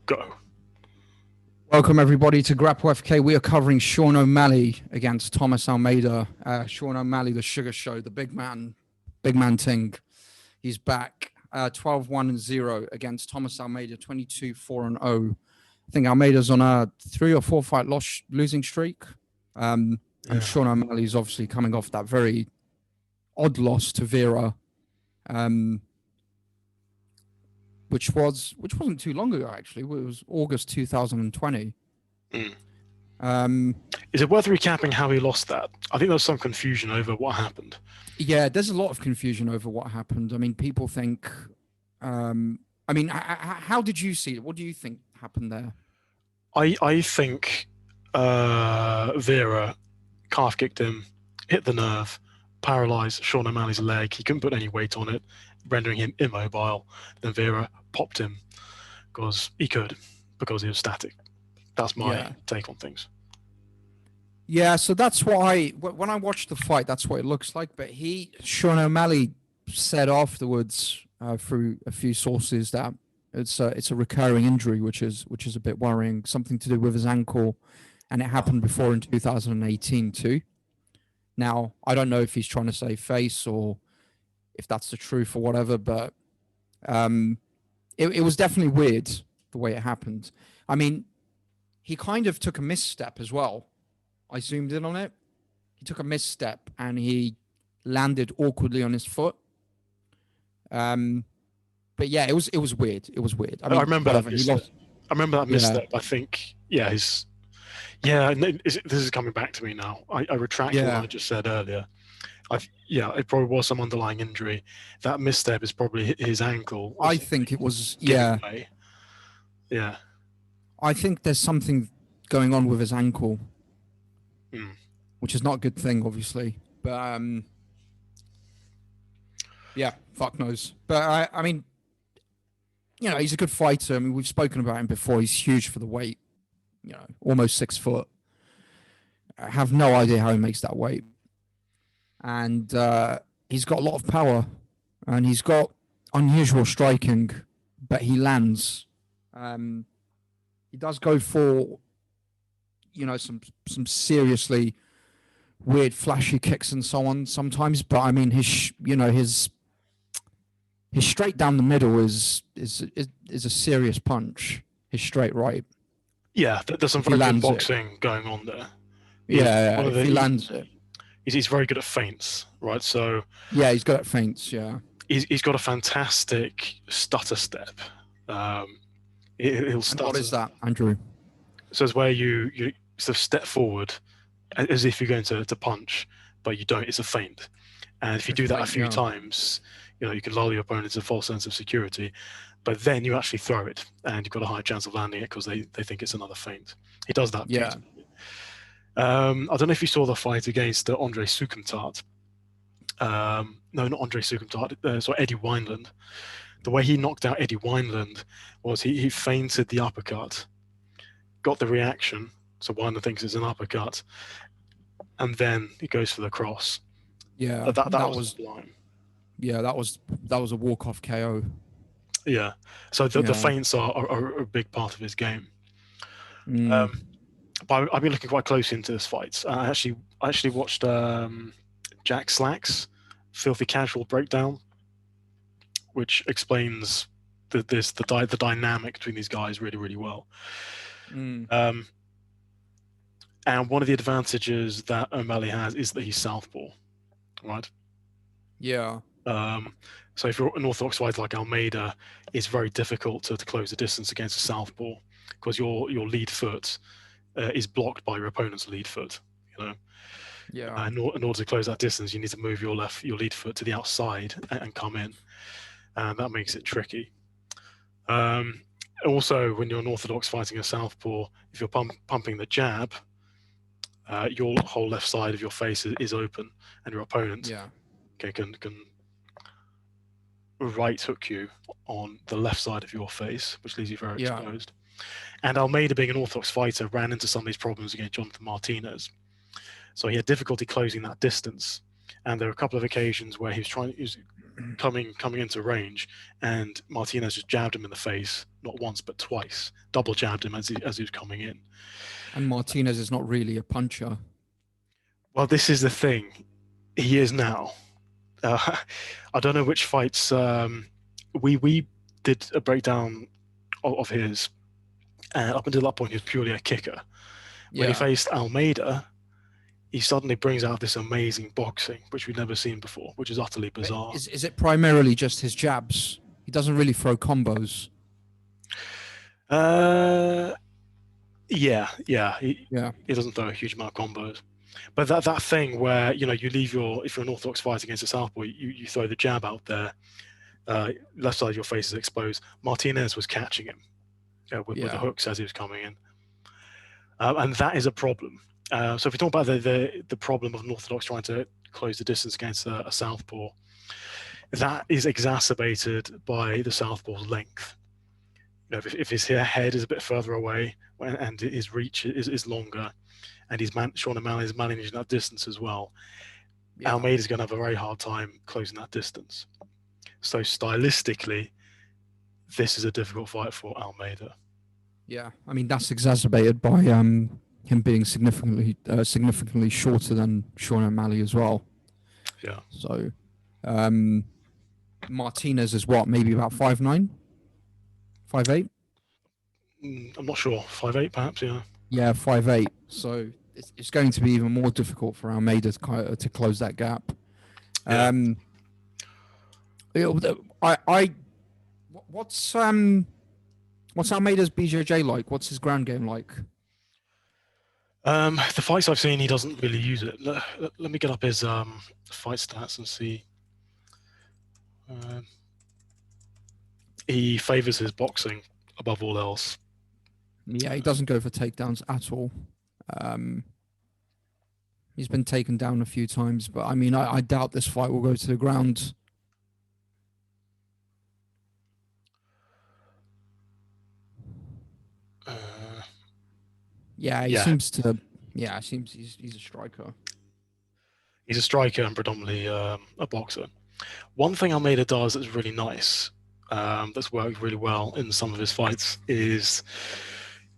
Go. Welcome everybody to Grapple FK. We are covering Sean O'Malley against Thomas Almeida. Sean O'Malley, the Sugar Show, the big man ting. He's back. 12-1-0 against Thomas Almeida, 22-4-0. I think Almeida's on a 3 or 4 fight losing streak. And Sean O'Malley's obviously coming off that very odd loss to Vera, which wasn't too long ago, actually. It was August 2020. Is it worth recapping how he lost that? I think there was some confusion over what happened. Yeah, there's a lot of confusion over what happened. I mean, people think... how did you see it? What do you think happened there? I think Vera calf kicked him, hit the nerve, paralyzed Sean O'Malley's leg. He couldn't put any weight on it, rendering him immobile. Then Vera popped him because he was static. That's my take on things. Yeah, so that's why when I watched the fight, that's what it looks like. But Sean O'Malley said afterwards through a few sources that it's a recurring injury, which is a bit worrying. Something to do with his ankle, and it happened before in 2018 too. Now I don't know if he's trying to save face or if that's the truth or whatever, but it was definitely weird the way it happened. I mean, he kind of took a misstep as well. I zoomed in on it. He took a misstep and he landed awkwardly on his foot. But yeah, it was weird. It was weird. I remember that misstep. I remember that misstep. I think, this is coming back to me now. I retract what I just said earlier. It probably was some underlying injury. That misstep is probably his ankle. I think it was, away. Yeah. I think there's something going on with his ankle, which is not a good thing, obviously. But, fuck knows. But, I mean, he's a good fighter. I mean, we've spoken about him before. He's huge for the weight, almost 6 foot. I have no idea how he makes that weight. And he's got a lot of power. And he's got unusual striking, but he lands. He does go for, some seriously weird flashy kicks and so on sometimes. But I mean, his straight down the middle is a serious punch. His straight right. Yeah, there's some very good boxing going on there. If he lands it. He's very good at feints, right? So yeah, he's good at feints. Yeah, he's got a fantastic stutter step. He'll stutter. What is that, Andrew? So it's where you sort of step forward as if you're going to punch, but you don't. It's a feint, and if you do that a few times, you can lull your opponent into a false sense of security. But then you actually throw it, and you've got a higher chance of landing it because they think it's another feint. He does that. Yeah. I don't know if you saw the fight against Andre Sukumtat. No, not Andre Sukumtat. So Eddie Wineland. The way he knocked out Eddie Wineland was he feinted the uppercut, got the reaction. So Wineland thinks it's an uppercut, and then he goes for the cross. Yeah, that was sublime. Yeah, that was a walk-off KO. Yeah, so the feints are a big part of his game. But I've been looking quite close into this fight. I actually watched Jack Slack's Filthy Casual breakdown, which explains the dynamic between these guys really, really well. And one of the advantages that O'Malley has is that he's southpaw, right? Yeah. So if you're an orthodox fighter like Almeida, it's very difficult to close the distance against a southpaw because your lead foot is blocked by your opponent's lead foot. Yeah. In order to close that distance, you need to move your lead foot to the outside and come in, and that makes it tricky. Also, when you're an orthodox fighting a southpaw, if you're pumping the jab, your whole left side of your face is open, and your opponent can right hook you on the left side of your face, which leaves you very exposed. And Almeida, being an orthodox fighter, ran into some of these problems against Jonathan Martinez. So he had difficulty closing that distance. And there were a couple of occasions where he was coming into range, and Martinez just jabbed him in the face, not once but twice, double jabbed him as he was coming in. And Martinez is not really a puncher. Well, this is the thing. He is now. I don't know which fights. We did a breakdown of his, and up until that point, he was purely a kicker. When he faced Almeida, he suddenly brings out this amazing boxing, which we've never seen before, which is utterly bizarre. Is it primarily just his jabs? He doesn't really throw combos. Yeah. He doesn't throw a huge amount of combos. But that thing where, you leave if you're an orthodox fighter against a southpaw, you throw the jab out there, left side of your face is exposed. Martinez was catching him with the hooks as he was coming in. And that is a problem. So if we talk about the problem of an orthodox trying to close the distance against a southpaw, that is exacerbated by the southpaw's length. If his head is a bit further away and his reach is longer, and Sean O'Malley is managing that distance as well, Almeida is going to have a very hard time closing that distance. So stylistically, this is a difficult fight for Almeida. Yeah, I mean that's exacerbated by him being significantly shorter than Sean O'Malley as well. Yeah. So Martinez is what, maybe about 5'9", 5'8"? I'm not sure. 5'8", perhaps. Yeah. Yeah, 5'8". So it's going to be even more difficult for Almeida to close that gap. Yeah. What's Almeida's BJJ like? What's his ground game like? The fights I've seen, he doesn't really use it. Let me get up his fight stats and see. He favors his boxing above all else. Yeah, he doesn't go for takedowns at all. He's been taken down a few times, but I mean, I doubt this fight will go to the ground. Seems he's a striker. He's a striker and predominantly a boxer. One thing Almeida does that's really nice, that's worked really well in some of his fights, is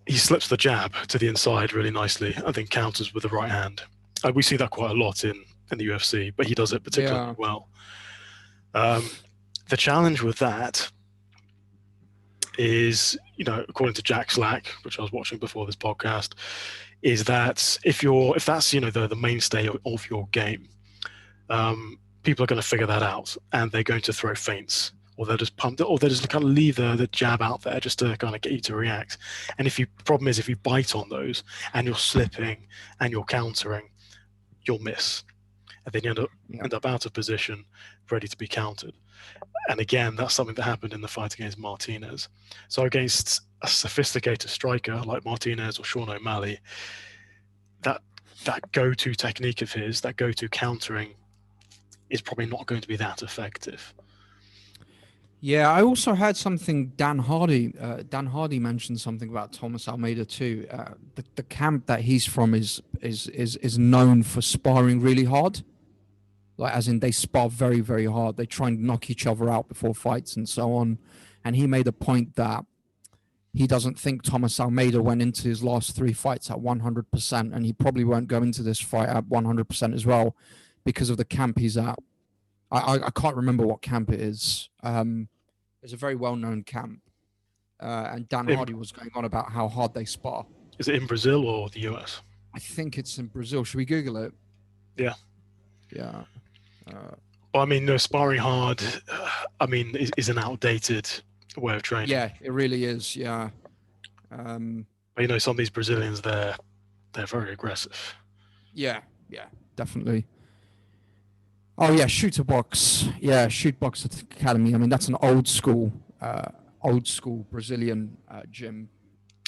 he slips the jab to the inside really nicely and then counters with the right hand. We see that quite a lot in the UFC, but he does it particularly well. The challenge with that is, according to Jack Slack, which I was watching before this podcast, is that if that's the mainstay of your game, people are going to figure that out, and they're going to throw feints, or they'll just pump it, or they'll just kind of leave the jab out there just to kind of get you to react. And the problem is, if you bite on those and you're slipping and you're countering, you'll miss, and then you end up out of position, ready to be countered. And again, that's something that happened in the fight against Martinez. So against a sophisticated striker like Martinez or Sean O'Malley, that go-to technique of his, that go-to countering, is probably not going to be that effective. Yeah, I also heard something. Dan Hardy mentioned something about Thomas Almeida too. The camp that he's from is known for sparring really hard. Like, as in, they spar very, very hard. They try and knock each other out before fights and so on. And he made a point that he doesn't think Thomas Almeida went into his last 3 fights at 100%, and he probably won't go into this fight at 100% as well because of the camp he's at. I can't remember what camp it is. It's a very well-known camp. And Dan Hardy was going on about how hard they spar. Is it in Brazil or the US? I think it's in Brazil. Should we Google it? Yeah. Yeah. Well, I mean, sparring hard, is an outdated way of training. Yeah, it really is. Yeah. But, some of these Brazilians, they're very aggressive. Yeah, definitely. Oh yeah, Shooter Box. Yeah, Shoot Box Academy. I mean, that's an old school Brazilian gym.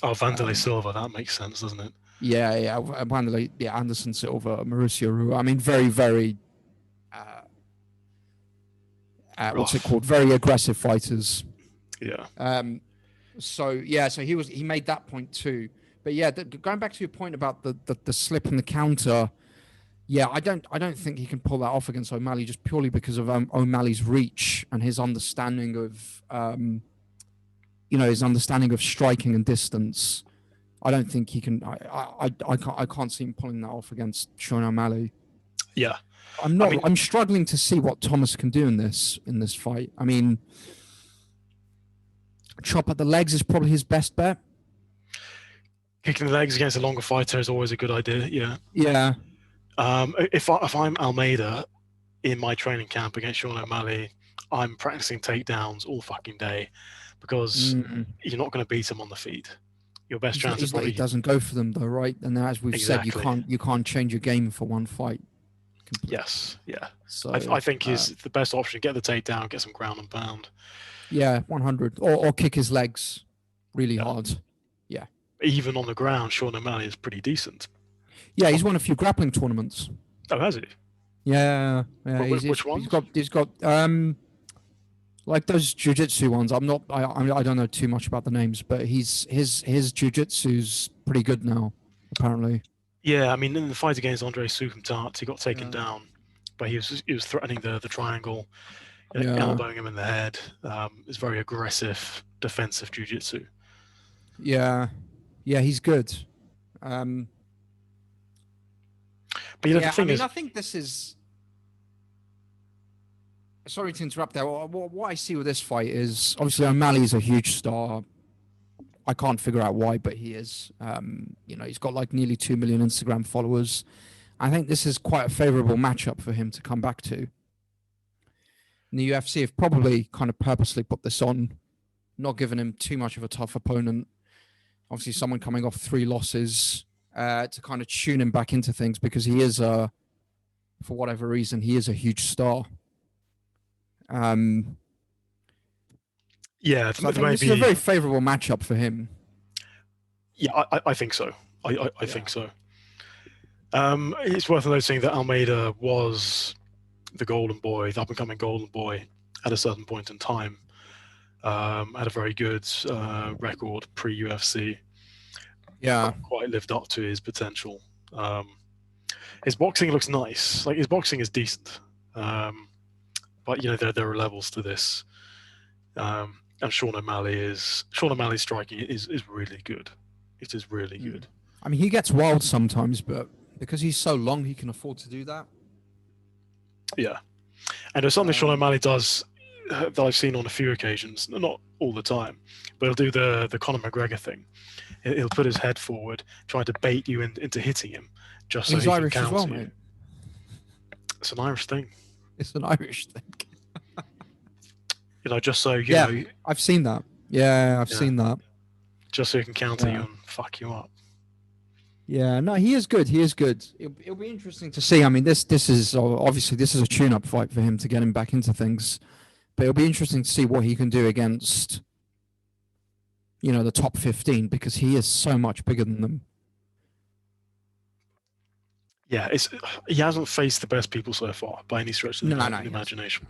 Oh, Vanderlei Silva. That makes sense, doesn't it? Yeah. Vanderlei, Anderson Silva, Mauricio Rua. I mean, very, very. What's it called? Very aggressive fighters. Yeah. So he made that point too. But yeah, going back to your point about the slip and the counter, Yeah, I don't think he can pull that off against O'Malley just purely because of O'Malley's reach and his understanding of his understanding of striking and distance. I don't think he can. I can't see him pulling that off against Sean O'Malley. Yeah, I'm I not. mean, I'm struggling to see what Thomas can do in this fight. I mean, chop at the legs is probably his best bet. kicking the legs against a longer fighter is always a good idea. Yeah. Yeah. If I'm Almeida in my training camp against Sean O'Malley, I'm practicing takedowns all fucking day because Mm. you're not going to beat him on the feet. Your best He's not, chance of he's not, he probably doesn't go for them though, right? And as we've said, you exactly. can't change your game for one fight. Completely. Yes, yeah. So I think is the best option. Get the takedown, get some ground and pound. yeah, 100 or kick his legs really Yeah. hard. Yeah. Even on the ground, Sean O'Malley is pretty decent. Yeah, he's won a few grappling tournaments. Oh, has he? Yeah, yeah. Which ones? He's got like those jiu-jitsu ones. I don't know too much about the names, but his jiu-jitsu's pretty good now, apparently. Yeah, I mean, in the fight against Andre Sukumtat, he got taken Yeah. down, but he was threatening the triangle, Yeah. elbowing him in the head. It's very aggressive, defensive jiu-jitsu. Yeah. Yeah, he's good. Um But yeah, the thing is, I think this is sorry to interrupt there. What I see with this fight is obviously O'Malley's a huge star. I can't figure out why, but he is. He's got like nearly 2 million Instagram followers. I think this is quite a favorable matchup for him to come back to. And the UFC have probably kind of purposely put this on, not given him too much of a tough opponent. Obviously, someone coming off 3 losses to kind of tune him back into things because he is, for whatever reason, he is a huge star. yeah, So I think this is a very favorable matchup for him. Yeah, I think so. I think so. It's worth noting that Almeida was the golden boy, the up-and-coming golden boy at a certain point in time. Had a very good record pre-UFC. Yeah. Quite lived up to his potential. His boxing looks nice. Like his boxing is decent. But there are levels to this. And Sean O'Malley's striking is really good. It is really good. I mean, he gets wild sometimes, but because he's so long, he can afford to do that. Yeah, and there's something Sean O'Malley does that I've seen on a few occasions, not all the time, but he'll do the Conor McGregor thing. He'll put his head forward, trying to bait you into hitting him, just so he's he Irish can as well, counter you. mate. It's an Irish thing. It's an Irish thing. Just so you know. I've seen that. Yeah, I've seen that. Just so he can counter you and fuck you up. Yeah, no, he is good. He is good. It'll be interesting to see. I mean, this is obviously this is a tune-up fight for him to get him back into things, but it'll be interesting to see what he can do against, the top 15 because he is so much bigger than them. Yeah, he hasn't faced the best people so far by any stretch of the imagination.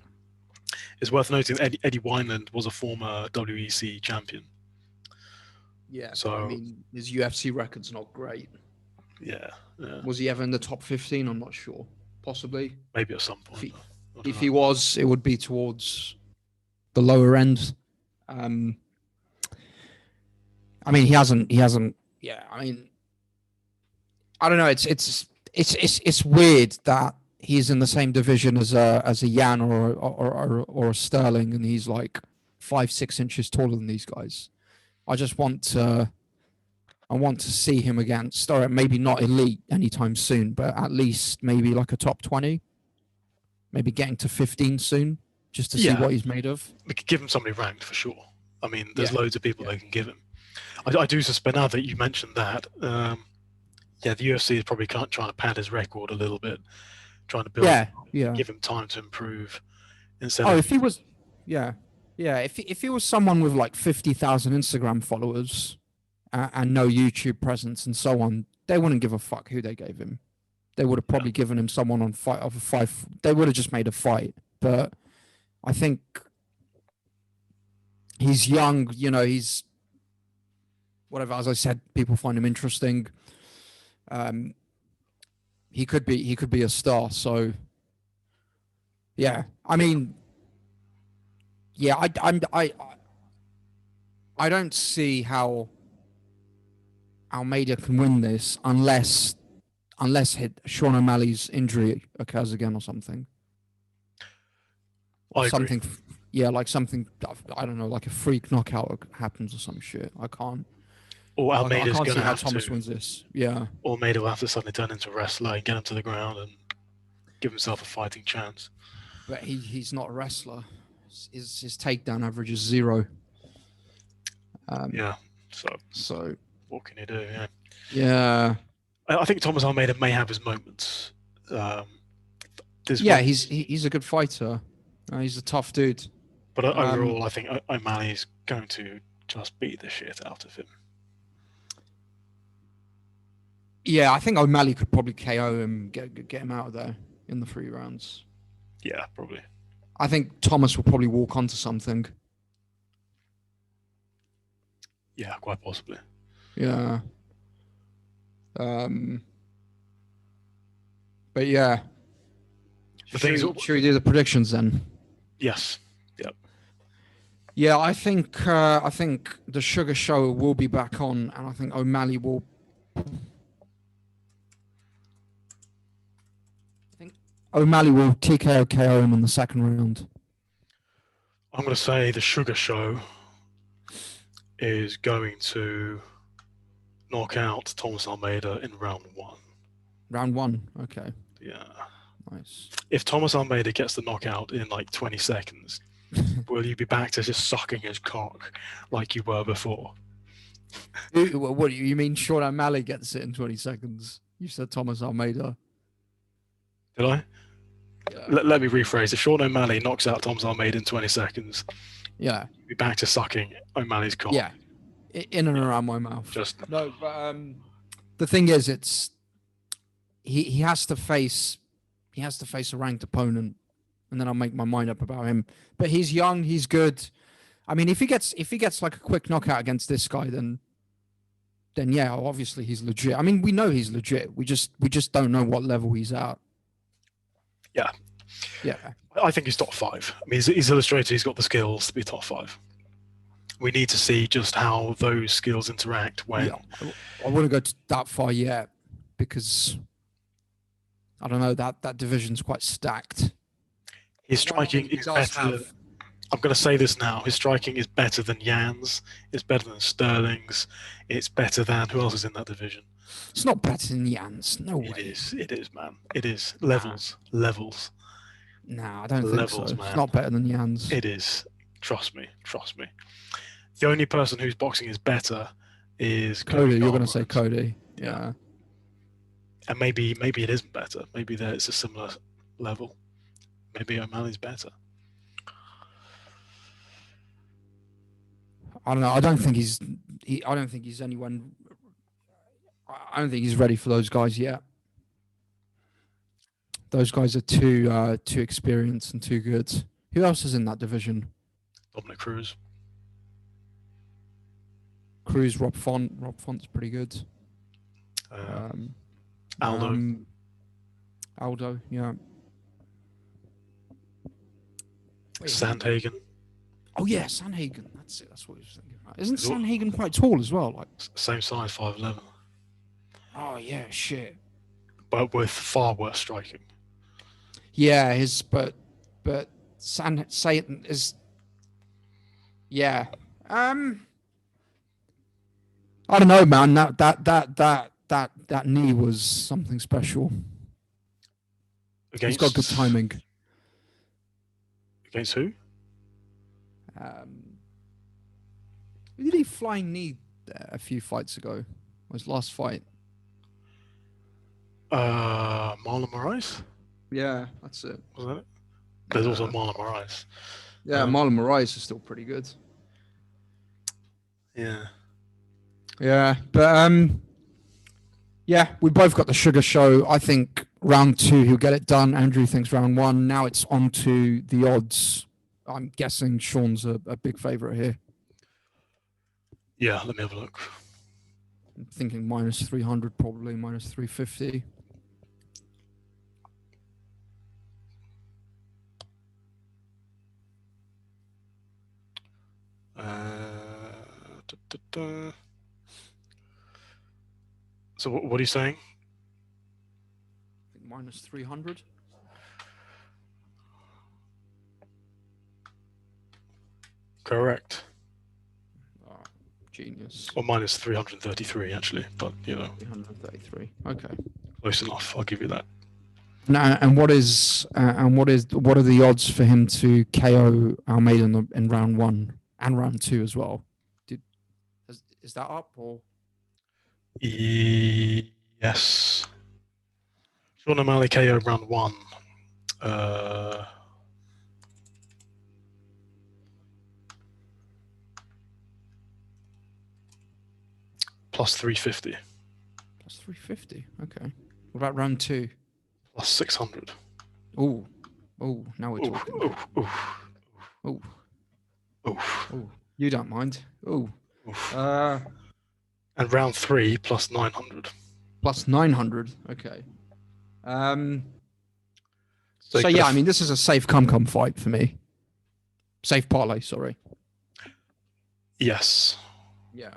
It's worth noting that Eddie Wineland was a former WEC champion. Yeah, so I mean, his UFC record's not great. Yeah. Was he ever in the top 15? I'm not sure. Possibly. Maybe at some point. If he was, it would be towards the lower end. I mean, he hasn't. Yeah, I mean, I don't know. It's weird that he's in the same division as a Yan or a Sterling, and he's like 5-6 inches taller than these guys. I just want to see him against, or maybe not elite anytime soon, but at least maybe like a top 20, maybe getting to 15 soon, just to see what he's made of. We could give him somebody ranked for sure. I mean, there's loads of people they can give him. I do suspect now that you mentioned that. The UFC is probably trying to pad his record a little bit, trying to build, give him time to improve. If he was, if he was someone with like 50,000 Instagram followers and no YouTube presence and so on, they wouldn't give a fuck who they gave him. They would have probably given him someone on fight of a 5. They would have just made a fight. But I think he's young. He's whatever. As I said, people find him interesting. he could be a star. So yeah, I mean, yeah, I don't see how Almeida can win this unless Sean O'Malley's injury occurs again or something. Or I agree. something, yeah, like something, I don't know, like a freak knockout happens or some shit. I can't Almeida's see gonna how have Thomas to. wins this. Yeah. Or Almeida will have to suddenly turn into a wrestler and get him to the ground and give himself a fighting chance. But he's not a wrestler. His takedown average is 0. Yeah. So What can you do? Yeah. yeah. I think Thomas Almeida may have his moments. Yeah, he's a good fighter. He's a tough dude. But overall, I think O'Malley's going to just beat the shit out of him. Yeah, I think O'Malley could probably KO him, get him out of there in the 3 rounds. Yeah, probably. I think Thomas will probably walk onto something. Yeah, quite possibly. Yeah. But yeah. Should we do the predictions then? Yes. Yep. Yeah, I think the Sugar Show will be back on, and I think O'Malley will. O'Malley will TKO KO him in the 2nd round. I'm going to say the Sugar Show is going to knock out Thomas Almeida in round 1. Round 1, okay. Yeah. Nice. If Thomas Almeida gets the knockout in like 20 seconds, will you be back to just sucking his cock like you were before? What do you mean? Sean O'Malley gets it in 20 seconds. You said Thomas Almeida. Did I? Yeah. Let me rephrase. If Sean O'Malley knocks out Thomas Almeida in 20 seconds, yeah, you'll be back to sucking O'Malley's cock. Yeah, in and around my mouth. No, but the thing is, it's he has to face a ranked opponent, and then I'll make my mind up about him. But he's young, he's good. I mean, if he gets like a quick knockout against this guy, then yeah, obviously he's legit. I mean, we know he's legit. We just don't know what level he's at. Yeah. Yeah. I think he's top 5. I mean, he's illustrated. He's got the skills to be top 5. We need to see just how those skills interact when. Yeah, I wouldn't go that far yet because I don't know, that division's quite stacked. His striking is better. I'm going to say this now. His striking is better than Jan's. It's better than Sterling's. It's better than who else is in that division? It's not better than Jan's. No way. It is, man. It is. Levels. Nah, I don't think so. Man. It's not better than Jan's. It is. Trust me. The only person whose boxing is better is Cody. You're going to say Cody. Yeah. And maybe it isn't better. Maybe it's a similar level. Maybe O'Malley's better. I don't know. I don't think he's anyone. I don't think he's ready for those guys yet. Those guys are too experienced and too good. Who else is in that division? Dominic Cruz. Rob Font. Rob Font's pretty good. Aldo. Aldo, yeah. Sandhagen. Oh yeah, Sandhagen. That's it. That's what I was thinking about. Isn't Sandhagen quite tall as well? Like same size, 5'11". Oh yeah, shit. But with far worse striking. Yeah, but Satan is. Yeah. I don't know, man. That knee was something special. He's got good timing. Against who? Who did he flying knee a few fights ago? His last fight. Marlon Moraes? Yeah, that's it. Was that it? There's also Marlon Moraes. Yeah, Marlon Moraes is still pretty good. Yeah. Yeah, but yeah, we both got the Sugar Show. I think round 2 he'll get it done. Andrew thinks round 1. Now it's on to the odds. I'm guessing Sean's a big favourite here. Yeah, let me have a look. I'm thinking -300 probably, -350. So what are you saying? I think minus 300. Correct. Oh, genius. Or minus 333 actually, but 333. Okay. close enough. I'll give you that. And what are the odds for him to KO Almeida in round 1 and round 2 as well? Is that up or? Yes. Sean O'Malley KO round 1. Plus 350. Plus 350. Okay. What about round 2? Plus 600. Oh, now we're talking. Oh. You don't mind. Oh. And round 3 plus 900. Plus 900. Okay. So yeah, I mean, this is a safe come fight for me. Safe parlay, sorry. Yes. Yeah.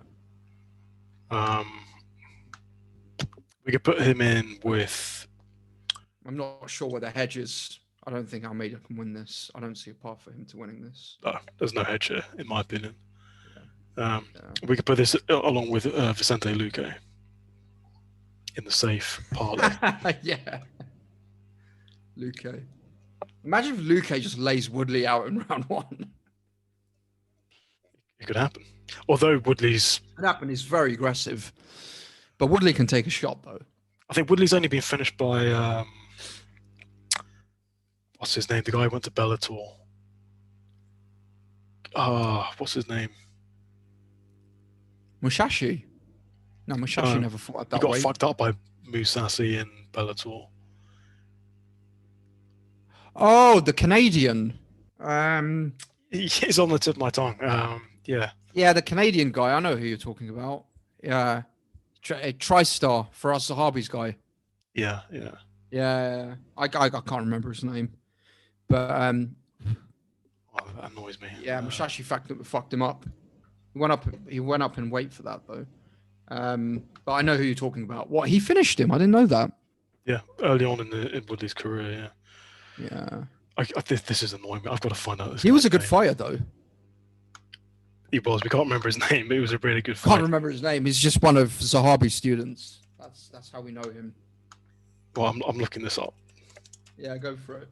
We could put him in with. I'm not sure whether hedges. I don't think Almeida can win this. I don't see a path for him to winning this. No, there's no hedge here, in my opinion. We could put this along with Vicente Luque in the safe parlay. Yeah. Luque. Imagine if Luque just lays Woodley out in round 1. It could happen. Although Woodley's. It could happen. He's very aggressive. But Woodley can take a shot, though. I think Woodley's only been finished by. What's his name? The guy who went to Bellator. What's his name? Musashi. No, Musashi never fought at that He got weight. fucked up by Musashi in Bellator. Oh, the Canadian. He's on the tip of my tongue. Yeah. Yeah, the Canadian guy. I know who you're talking about. Yeah. TriStar, Faraz Zahabi's guy. Yeah. Yeah. I can't remember his name. But that annoys me. Yeah, Musashi fucked him up. He went up in weight for that though. But I know who you're talking about. What, he finished him? I didn't know that. Yeah, early on in Woodley's career. Yeah. This is annoying me. I've got to find out this. He was a good fighter though. He was. We can't remember his name. But it was a really good fight. Can't remember his name. He's just one of Zahabi's students. That's how we know him. Well, I'm looking this up. Yeah, go for it.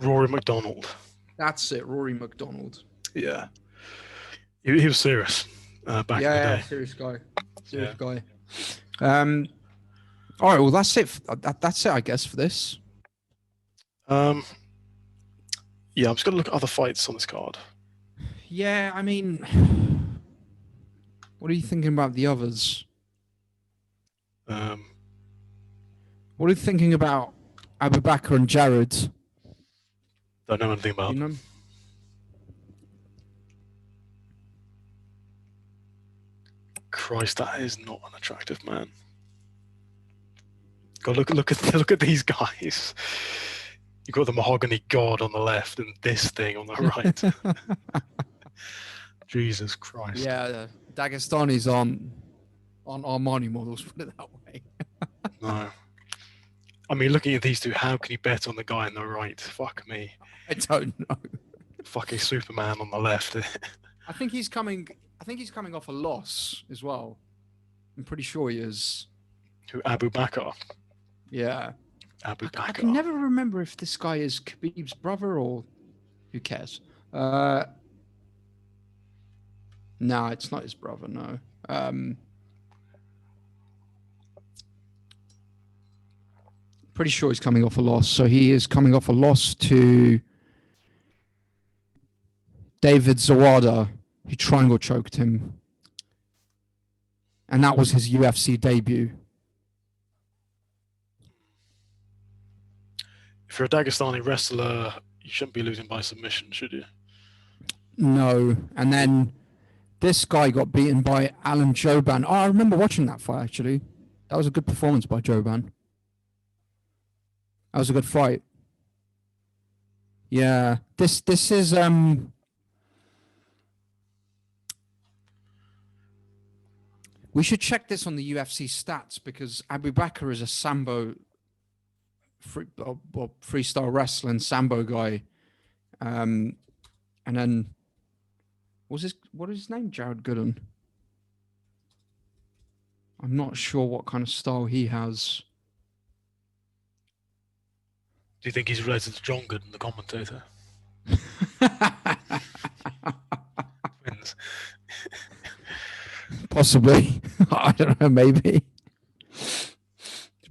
Rory McDonald. That's it, Rory McDonald. Yeah. He was serious back in the day. Yeah, serious guy. Serious guy. All right, well, that's it. That's it, I guess, for this. Yeah, I'm just going to look at other fights on this card. Yeah, I mean, what are you thinking about the others? What are you thinking about Abu Bakr and Jared? Don't know anything about them. Christ, that is not an attractive man. God, look at these guys. You got the mahogany god on the left and this thing on the right. Jesus Christ. Yeah, Dagestanis aren't Armani models, put it that way. No. I mean, looking at these two, how can you bet on the guy on the right? Fuck me. I don't know. Fucking Superman on the left. I think he's coming off a loss as well. I'm pretty sure he is. Who, Abu Bakr? Yeah. Abu Bakr. I can never remember if this guy is Khabib's brother or who cares. No, it's not his brother, no. Pretty sure he's coming off a loss. So he is coming off a loss to David Zawada, who triangle choked him. And that was his UFC debut. If you're a Dagestani wrestler, you shouldn't be losing by submission, should you? No. And then this guy got beaten by Alan Jouban. Oh, I remember watching that fight, actually. That was a good performance by Jouban. That was a good fight. Yeah, this is we should check this on the UFC stats because Abu Bakr is a Sambo freestyle wrestling Sambo guy. And then what is his name? Jared Gooden. I'm not sure what kind of style he has. Do you think he's related to John Gooden, the commentator? Twins. Possibly. I don't know, maybe. It's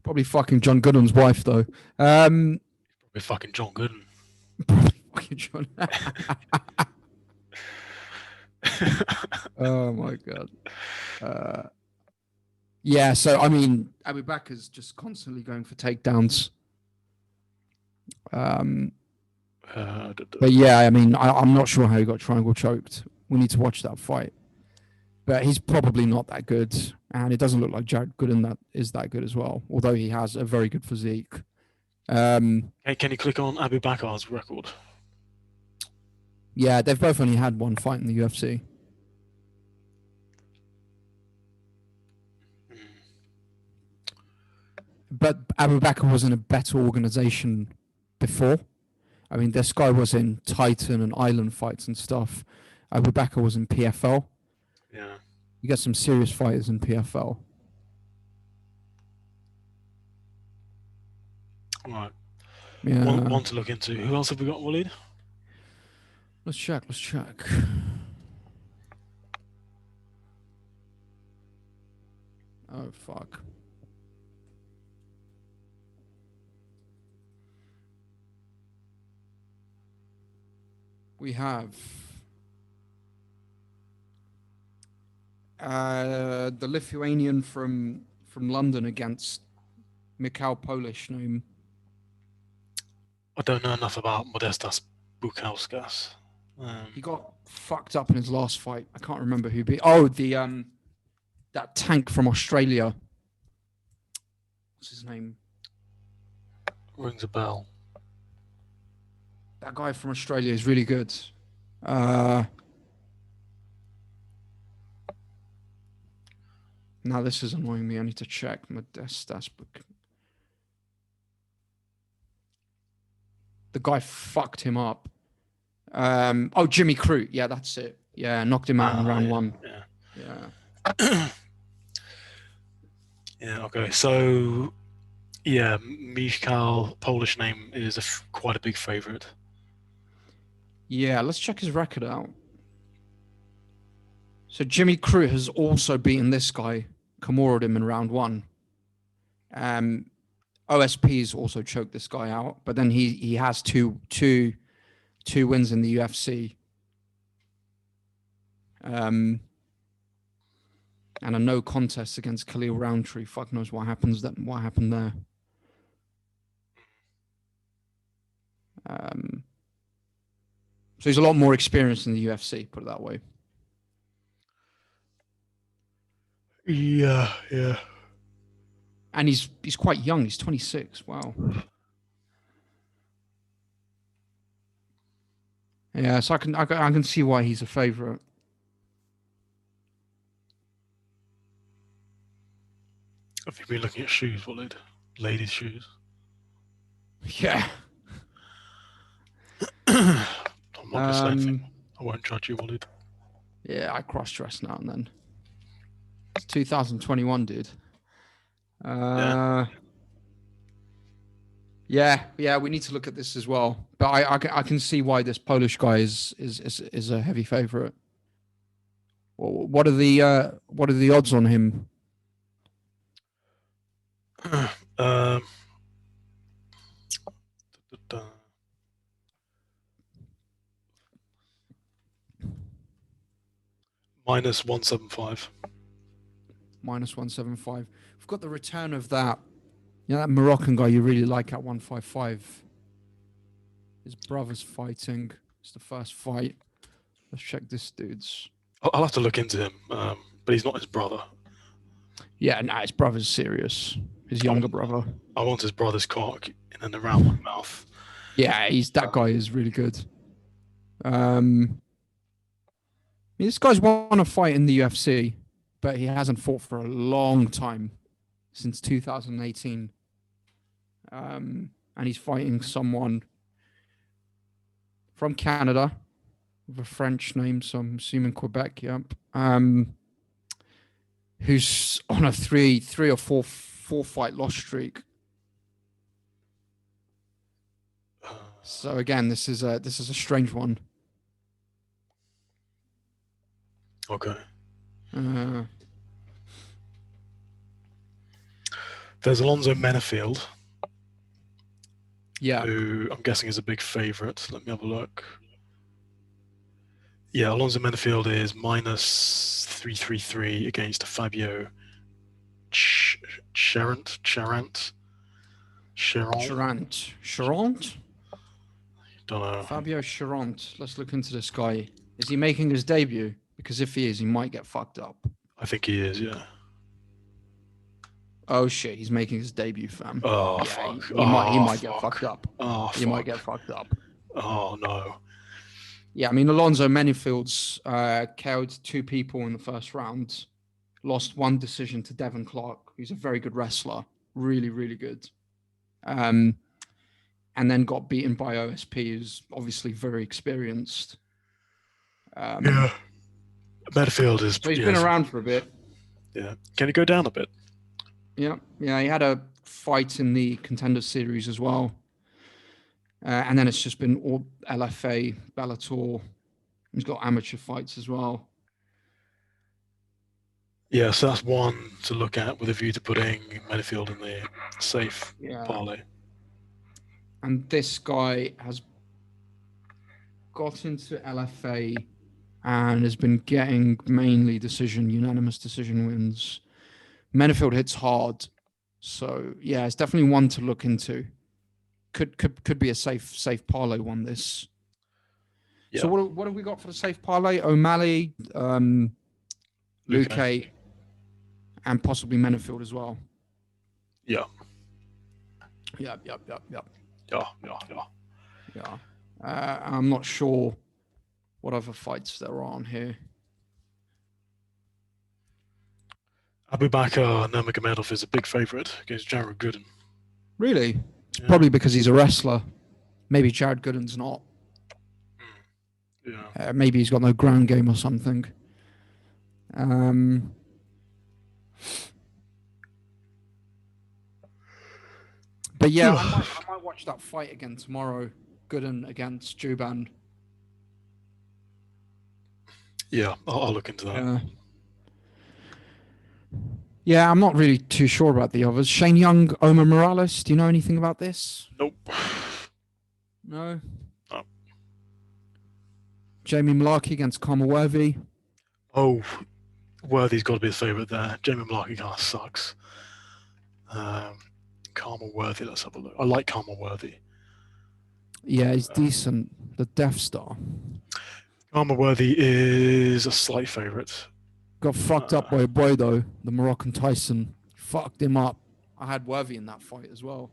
probably fucking John Gooden's wife, though. Probably fucking John Gooden. Probably fucking John. Oh, my God. Yeah, so, I mean, Abu Bakr's just constantly going for takedowns. But yeah, I mean, I'm not sure how he got triangle choked. We need to watch that fight. But he's probably not that good. And it doesn't look like Jared Gooden is that good as well, although he has a very good physique. Can you click on Abu Bakr's record? Yeah, they've both only had one fight in the UFC. But Abu Bakr was in a better organization before. I mean, this guy was in Titan and Island fights and stuff. Abu Bakr was in PFL. Yeah. You get some serious fighters in PFL. All right. Yeah. One to look into. Who else have we got, Waleed? Let's check. Oh, fuck. We have the Lithuanian from London against Mikhail Polish name. I don't know enough about Modestas Bukauskas. He got fucked up in his last fight. I can't remember who beat. Oh, the that tank from Australia. What's his name? Rings a bell. That guy from Australia is really good. Now this is annoying me. I need to check Modestas. The guy fucked him up. Jimmy Crute. Yeah, that's it. Yeah, knocked him out in round one. Yeah. Yeah, okay. So, yeah, Mikhail, Polish name, is quite a big favorite. Yeah, let's check his record out. So Jimmy Crute has also beaten this guy, Kimura'd him in round one. OSP's also choked this guy out, but then he has two wins in the UFC. And a no contest against Khalil Roundtree. Fuck knows what happened there. So he's a lot more experienced in the UFC, put it that way. Yeah. And he's quite young. He's 26. Wow. Yeah, so I can see why he's a favorite. Have you been looking at shoes, Waleed? Ladies' shoes? Yeah. I'm not going to say anything. I won't judge you, Waleed. Yeah, I cross-dress now and then. It's 2021, dude. Yeah, we need to look at this as well. But I can see why this Polish guy is a heavy favorite. What are the odds on him? Minus 175. Minus 175. We've got the return of that Moroccan guy you really like at 155. His brother's fighting. It's the first fight. Let's check this dude's. I'll have to look into him, but he's not his brother. Yeah, his brother's serious. his younger brother. I want his brother's cock in and around my mouth. Yeah, that guy is really good. This guy's won a fight in the UFC, but he hasn't fought for a long time, since 2018. And he's fighting someone from Canada with a French name, so I'm assuming Quebec. Yep. Who's on a three or four fight loss streak. So again, this is a strange one. Okay. There's Alonzo Menafield. Yeah. Who I'm guessing is a big favourite. Let me have a look. Yeah, Alonzo Menafield is minus 333 against Fabio Charant. Don't know. Fabio Charant. Let's look into this guy. Is he making his debut? Because if he is, he might get fucked up. I think he is, yeah. Oh shit, he's making his debut, fam. Oh, yeah, fuck. He might get fucked up. Oh, he might get fucked up. Oh, no. Yeah, I mean, Alonzo Menifield's KO'd 2 people in the first round. Lost 1 decision to Devin Clark, who's a very good wrestler. Really, really good. And then got beaten by OSP, who's obviously very experienced. Yeah. Menafield is... So he's been around for a bit. Yeah. Can he go down a bit? Yeah. He had a fight in the Contender Series as well. And then it's just been all LFA, Bellator. He's got amateur fights as well. Yeah, so that's one to look at with a view to putting Menafield in the safe parlay. And this guy has got into LFA and has been getting mainly unanimous decision wins. Menafield hits hard. So, yeah, it's definitely one to look into. Could be a safe parlay one, this. Yeah. So what have we got for the safe parlay? O'Malley, Luque, and possibly Menafield as well. Yeah. Yeah. Yeah. I'm not sure what other fights there are on here. Abubakar Nurmagomedov is a big favourite against Jared Gooden. Really? It's probably because he's a wrestler. Maybe Jared Gooden's not. Yeah. Maybe he's got no ground game or something. But yeah, I might watch that fight again tomorrow. Gooden against Juban. Yeah, I'll look into that. Yeah, I'm not really too sure about the others. Shane Young, Omar Morales. Do you know anything about this? Nope. No? No. Jamie Malarkey against Karma Worthy. Oh, Worthy's got to be the favourite there. Jamie Malarkey kind of sucks. Karma Worthy, let's have a look. I like Karma Worthy. Yeah, he's decent. The Death Star. Karma Worthy is a slight favourite. Got fucked up by a boy, though. The Moroccan Tyson. Fucked him up. I had Worthy in that fight as well.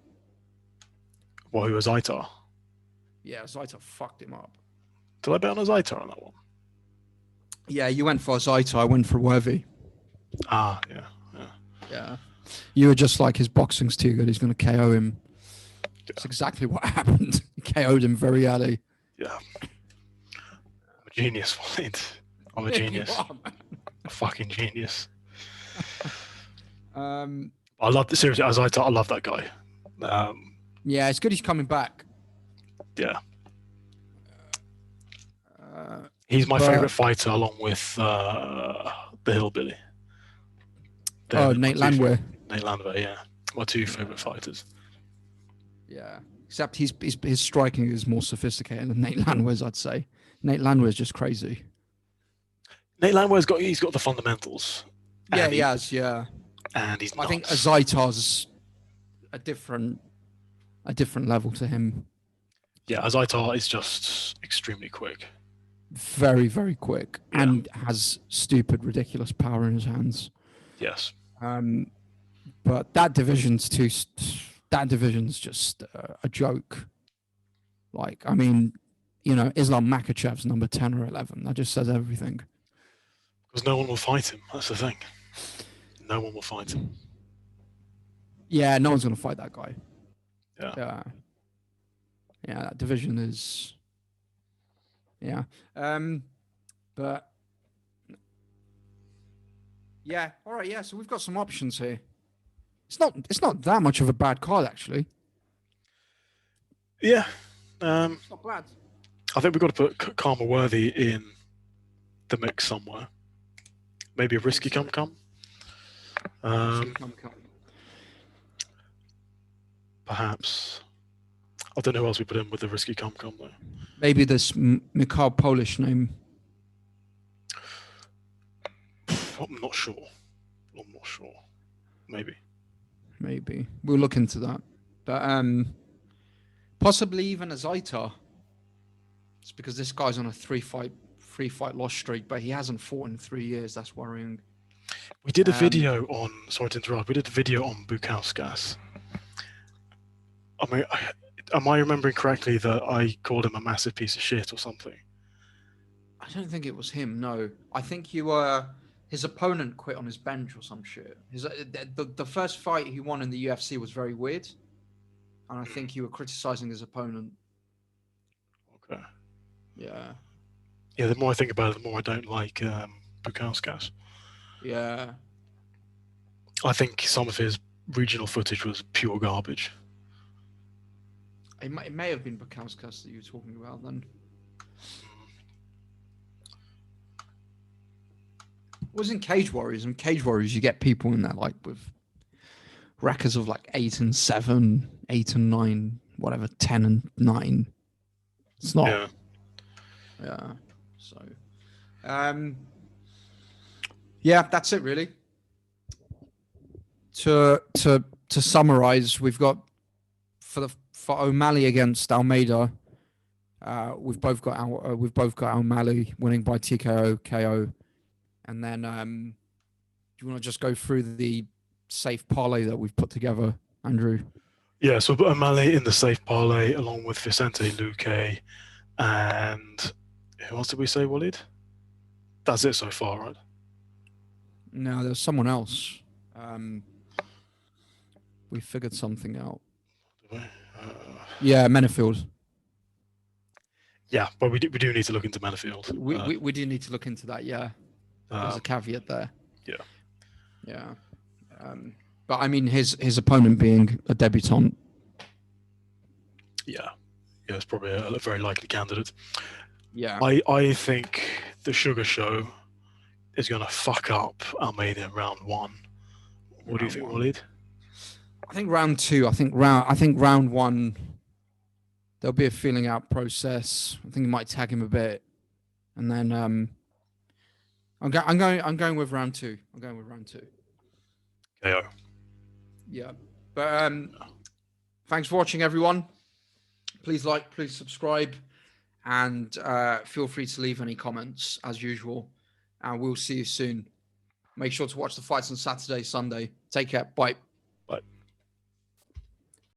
Well, who was Aitar? Yeah, Zaita fucked him up. Did I bet on a Aitar on that one? Yeah, you went for Zaita. I went for Worthy. Ah, yeah. You were just like, his boxing's too good. He's going to KO him. Yeah. That's exactly what happened. He KO'd him very early. Yeah. I'm a genius, Wade. I'm a genius. A fucking genius. I love the seriously. As I love that guy. Yeah, it's good he's coming back. Yeah. He's my favourite fighter, along with the Hillbilly. Nate Landwehr. Nate Landwehr, yeah, my 2 favourite fighters. Yeah, except his striking is more sophisticated than Nate Landwehr's, I'd say. Nate Landwehr's just crazy. Nate Landwehr's got the fundamentals. Yeah, he has. Yeah, and he's nuts. I think Azaitar's a different level to him. Yeah, Azaitar is just extremely quick. Very, very quick, and has stupid, ridiculous power in his hands. Yes. But that division's just a joke. Like, I mean, Islam Makhachev's number 10 or 11. That just says everything. Because no one will fight him. That's the thing. No one will fight him. Yeah, no one's going to fight that guy. Yeah. Yeah, that division is... Yeah. But... Yeah, all right, yeah, so we've got some options here. It's not that much of a bad card, actually. Yeah. It's not bad. I think we've got to put Karma Worthy in the mix somewhere. Maybe a risky come. Perhaps. I don't know who else we put in with the risky come though. Maybe this Mikhail Polish name. I'm not sure. Maybe. We'll look into that. But possibly even a Zaitar. It's because this guy's on a three fight loss streak, but he hasn't fought in 3 years. That's worrying. We did a video on... Sorry to interrupt. We did a video on Bukauskas. I mean, am I remembering correctly that I called him a massive piece of shit or something? I don't think it was him, no. I think his opponent quit on his bench or some shit. The first fight he won in the UFC was very weird. And I think you were criticizing his opponent. Okay. Yeah. Yeah, the more I think about it, the more I don't like Bukauskas. Yeah. I think some of his regional footage was pure garbage. It may have been Bukauskas that you were talking about then. It was in Cage Warriors. In Cage Warriors, you get people in there like with records of like 8-7, 8-9, whatever, 10-9. It's not. Yeah. Yeah. So, yeah, that's it really. To summarize, we've got for O'Malley against Almeida, we've both got O'Malley winning by TKO, KO, and then do you want to just go through the safe parlay that we've put together, Andrew? Yeah, so we'll put O'Malley in the safe parlay along with Vicente Luque and who else did we say, Walid? That's it so far, right? No, there's someone else. We figured something out. Yeah, Menefield. Yeah, but we do need to look into Menefield. We do need to look into that, yeah. There's a caveat there. Yeah. Yeah. But I mean, his opponent being a debutant. Yeah. Yeah, it's probably a very likely candidate. Yeah. I think the Sugar Show is going to fuck up Almeida in round 1. What do you think, Walid? I think round 2. I think round 1. There'll be a feeling out process. I think he might tag him a bit, and then I'm going with round 2. I'm going with round 2. KO. Yeah, but thanks for watching, everyone. Please like, please subscribe, and feel free to leave any comments as usual. And we'll see you soon. Make sure to watch the fights on Saturday, Sunday. Take care. Bye.